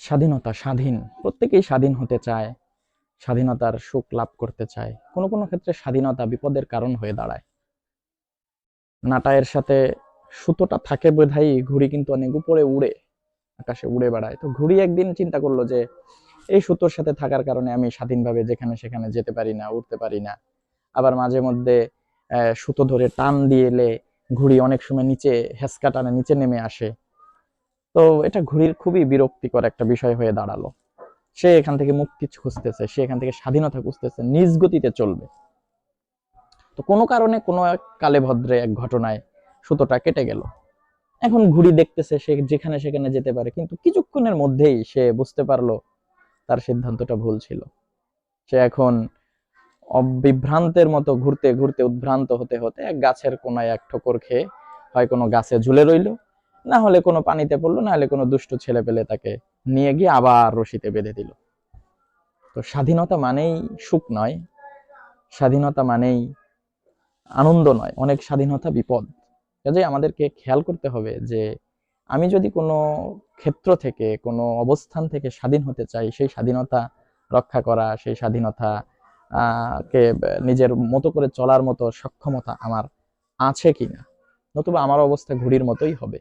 স্বাধীনতা, স্বাধীন, প্রত্যেকেই স্বাধীন হতে চায়, স্বাধীনতার সুখ লাভ করতে চায়। কোনো কোনো ক্ষেত্রে স্বাধীনতা বিপদের কারণ হয়ে দাঁড়ায়। নাটায়ের সাথে সুতোটা থাকে বোধহয়, ঘুড়ি কিন্তু অনেক উপরে উড়ে, আকাশে উড়ে বেড়ায়। তো ঘুড়ি একদিন চিন্তা করলো যে এই সুতোর সাথে থাকার কারণে আমি স্বাধীনভাবে যেখানে সেখানে যেতে পারি না, উঠতে পারি না। আবার মাঝে মধ্যে সুতো ধরে টান দিয়েলে ঘুড়ি অনেক সময় নিচে, হেঁচকা টানে নিচে নেমে আসে। তো এটা ঘুড়ির খুবই বিরক্তিকর একটা বিষয় হয়ে দাঁড়ালো। সে এখান থেকে মুক্তি খুঁজতেছে, সে এখান থেকে স্বাধীনতা খুঁজতেছে, নিজ গতিতে চলবে। তো কোনো কারণে কোনো এক কালে ভদ্রে এক ঘটনায় সুতোটা কেটে গেল। এখন ঘুড়ি দেখতেছে সে যেখানে সেখানে যেতে পারে, কিন্তু কিছুক্ষণের মধ্যেই সে বুঝতে পারলো তার সিদ্ধান্তটা ভুল ছিল। সে এখন বিভ্রান্তের মতো ঘুরতে ঘুরতে, উদ্ভ্রান্ত হতে হতে এক গাছের কোনায় এক ঠোকর খেয়ে হয় কোনো গাছে ঝুলে রইলো, না হলে কোনো পানিতে পড়লো, না হলে কোনো দুষ্ট ছেলে পেলে তাকে নিয়ে গিয়ে আবার রশিতে বেঁধে দিল। তো স্বাধীনতা মানেই সুখ নয়, স্বাধীনতা মানেই আনন্দ নয়, অনেক স্বাধীনতা বিপদ। কাজেই আমাদেরকে খেয়াল করতে হবে যে আমি যদি কোনো ক্ষেত্র থেকে, কোনো অবস্থান থেকে স্বাধীন হতে চাই, সেই স্বাধীনতা রক্ষা করা, সেই স্বাধীনতা কে নিজের মতো করে চলার মতো সক্ষমতা আমার আছে কিনা, নতুবা আমার অবস্থা ঘুড়ির মতোই হবে।